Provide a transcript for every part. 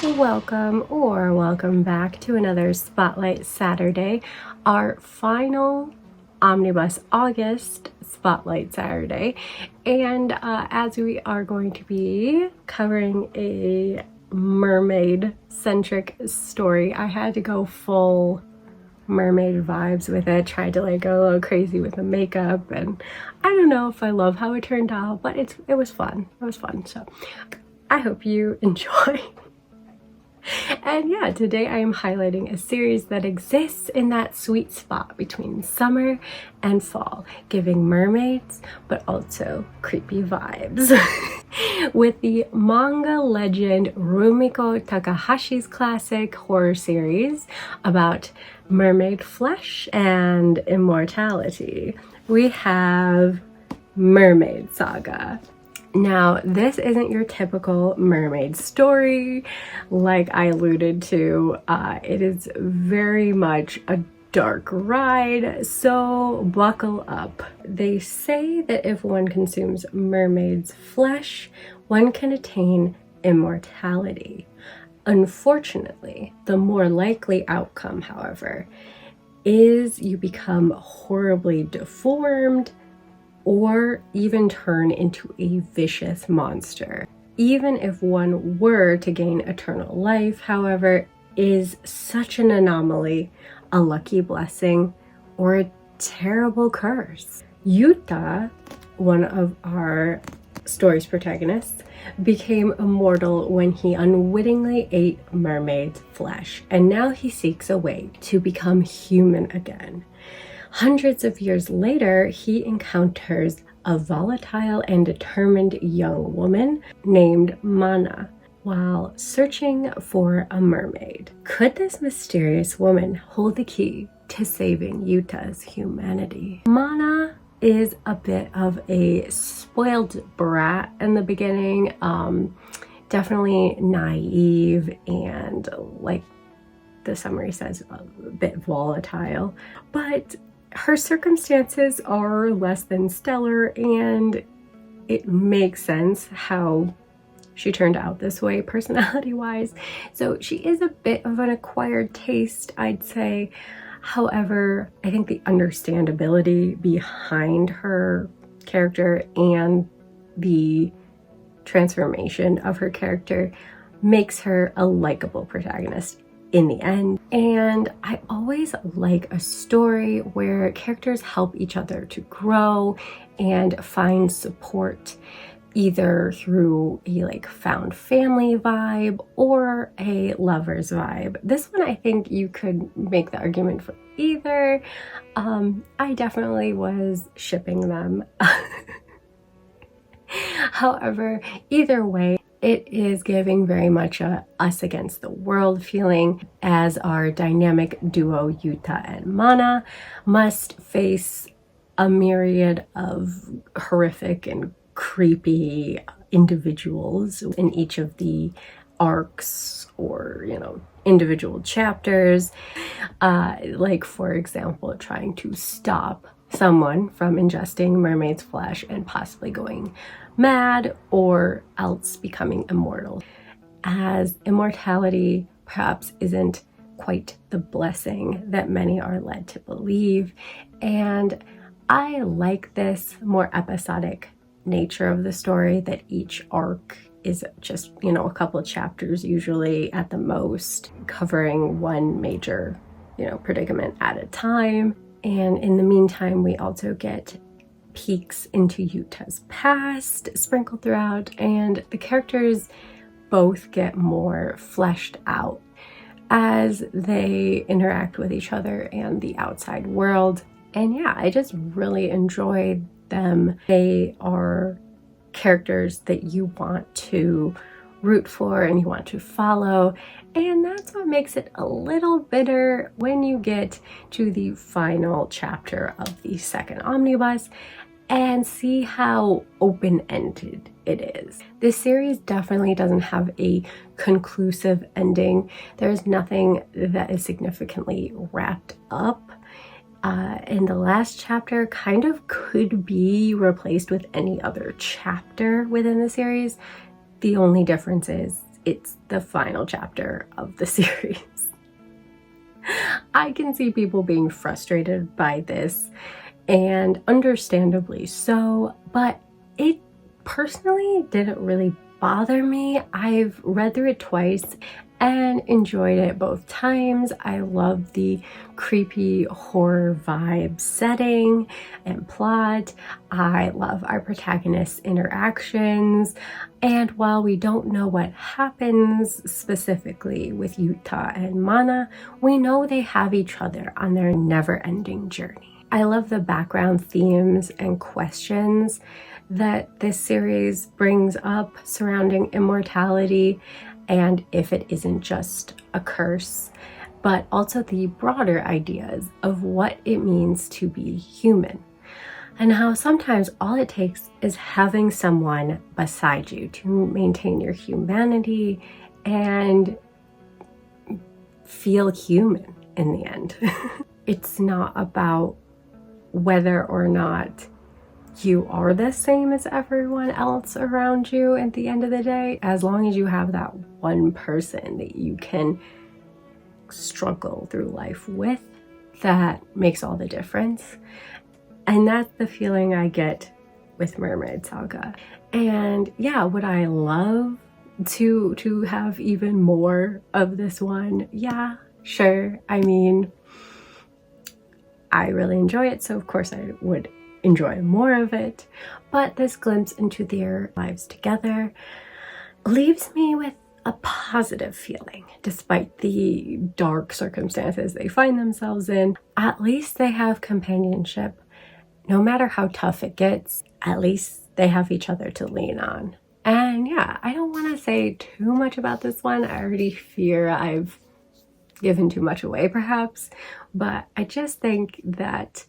Welcome back to another Spotlight Saturday, our final Omnibus August Spotlight Saturday. And as we are going to be covering a mermaid-centric story, I had to go full mermaid vibes with it. Tried to like go a little crazy with the makeup, and I don't know if I love how it turned out, but it was fun. It was fun, so I hope you enjoy. And yeah, today I am highlighting a series that exists in that sweet spot between summer and fall, giving mermaids, but also creepy vibes. With the manga legend Rumiko Takahashi's classic horror series about mermaid flesh and immortality, we have Mermaid Saga. Now, this isn't your typical mermaid story, like I alluded to. It is very much a dark ride, so buckle up. They say that if one consumes mermaid's flesh, one can attain immortality. Unfortunately, the more likely outcome, however, is you become horribly deformed, or even turn into a vicious monster. Even if one were to gain eternal life, however, is such an anomaly, a lucky blessing, or a terrible curse. Yuta, one of our story's protagonists, became immortal when he unwittingly ate mermaid's flesh, and now he seeks a way to become human again. Hundreds of years later, he encounters a volatile and determined young woman named Mana while searching for a mermaid. Could this mysterious woman hold the key to saving Yuta's humanity? Mana is a bit of a spoiled brat in the beginning, definitely naive and, like the summary says, a bit volatile, but her circumstances are less than stellar, and it makes sense how she turned out this way personality-wise. So she is a bit of an acquired taste, I'd say. However, I think the understandability behind her character and the transformation of her character makes her a likable protagonist in the end. And I always like a story where characters help each other to grow and find support, either through a like found family vibe or a lover's vibe. This one, I think you could make the argument for either. I definitely was shipping them. However, either way, it is giving very much a us against the world feeling, as our dynamic duo Yuta and Mana must face a myriad of horrific and creepy individuals in each of the arcs, or individual chapters, like for example trying to stop someone from ingesting mermaid's flesh and possibly going mad, or else becoming immortal, as immortality perhaps isn't quite the blessing that many are led to believe. And I like this more episodic nature of the story, that each arc is just a couple of chapters, usually at the most, covering one major predicament at a time. And in the meantime, we also get peeks into Yuta's past sprinkled throughout, and the characters both get more fleshed out as they interact with each other and the outside world. And yeah, I just really enjoy them. They are characters that you want to root for and you want to follow, and that's what makes it a little bitter when you get to the final chapter of the second omnibus and see how open-ended it is. This series definitely doesn't have a conclusive ending. There's nothing that is significantly wrapped up. And the last chapter kind of could be replaced with any other chapter within the series. The only difference is it's the final chapter of the series. I can see people being frustrated by this, and understandably so, but it personally didn't really bother me. I've read through it twice and enjoyed it both times. I love the creepy horror vibe setting and plot. I love our protagonists' interactions. And while we don't know what happens specifically with Yuta and Mana, we know they have each other on their never-ending journey. I love the background themes and questions that this series brings up surrounding immortality, and if it isn't just a curse, but also the broader ideas of what it means to be human, and how sometimes all it takes is having someone beside you to maintain your humanity and feel human in the end. It's not about whether or not you are the same as everyone else around you at the end of the day, as long as you have that one person that you can struggle through life with, that makes all the difference. And that's the feeling I get with Mermaid Saga. And yeah, would I love to have even more of this one? Yeah, sure. I mean, I really enjoy it, so of course I would enjoy more of it, but this glimpse into their lives together leaves me with a positive feeling. Despite the dark circumstances they find themselves in, at least they have companionship. No matter how tough it gets, at least they have each other to lean on. And yeah, I don't want to say too much about this one. I already fear I've given too much away perhaps, but I just think that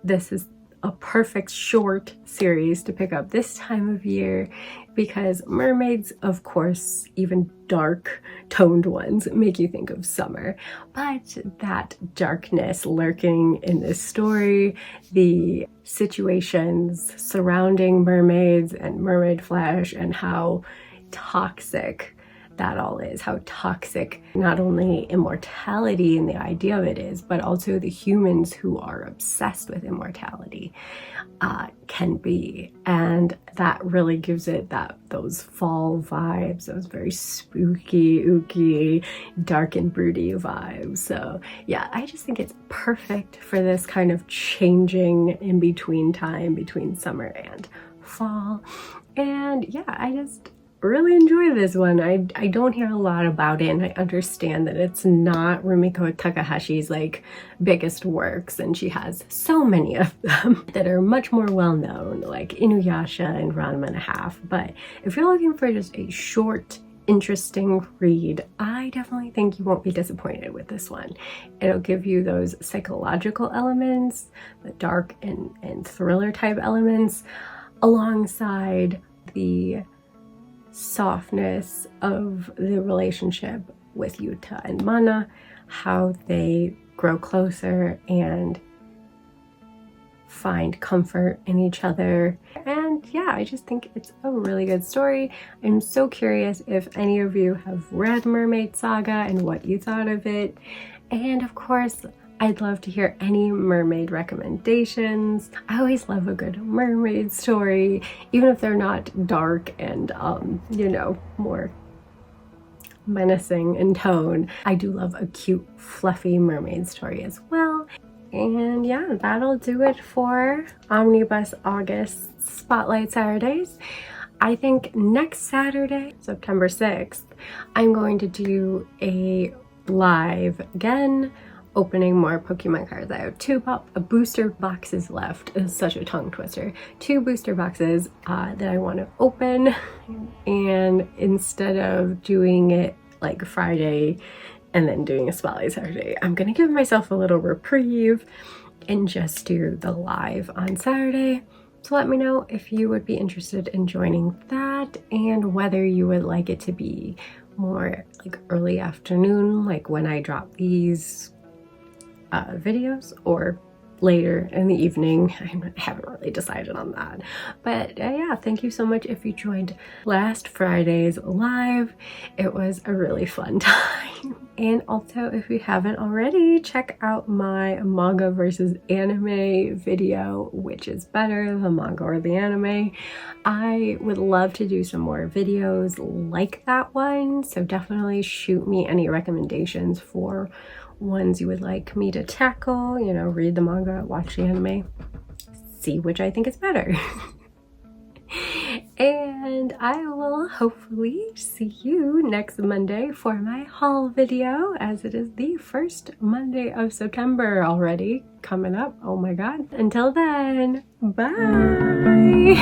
this is a perfect short series to pick up this time of year, because mermaids, of course, even dark toned ones, make you think of summer, but that darkness lurking in this story, the situations surrounding mermaids and mermaid flesh, and how toxic that all is, how toxic not only immortality and the idea of it is, but also the humans who are obsessed with immortality can be. And that really gives it those fall vibes, those very spooky, ooky, dark and broody vibes. So yeah, I just think it's perfect for this kind of changing in between time between summer and fall. And yeah, I just really enjoy this one. I don't hear a lot about it, and I understand that it's not Rumiko Takahashi's like biggest works, and she has so many of them that are much more well known, like Inuyasha and Ranma and a Half. But if you're looking for just a short, interesting read, I definitely think you won't be disappointed with this one. It'll give you those psychological elements, the dark and thriller type elements, alongside the softness of the relationship with Yuta and Mana, how they grow closer and find comfort in each other. And yeah, I just think it's a really good story. I'm so curious if any of you have read Mermaid Saga and what you thought of it. And of course, I'd love to hear any mermaid recommendations. I always love a good mermaid story, even if they're not dark and, you know, more menacing in tone. I do love a cute, fluffy mermaid story as well. And yeah, that'll do it for Omnibus August Spotlight Saturdays. I think next Saturday, September 6th, I'm going to do a live again, opening more Pokemon cards. I have two booster boxes left. It's such a tongue twister. 2 booster boxes that I want to open, and instead of doing it like Friday and then doing a Spotlight Saturday, I'm gonna give myself a little reprieve and just do the live on Saturday. So let me know if you would be interested in joining that, and whether you would like it to be more like early afternoon, like when I drop these videos, or later in the evening. I haven't really decided on that. But yeah, thank you so much if you joined last Friday's live. It was a really fun time. And also, if you haven't already, check out my manga versus anime video, which is better, the manga or the anime. I would love to do some more videos like that one, so definitely shoot me any recommendations for ones you would like me to tackle. You know, read the manga, watch the anime, see which I think is better. And I will hopefully see you next Monday for my haul video, as it is the first Monday of September already coming up. Oh my god. Until then, bye!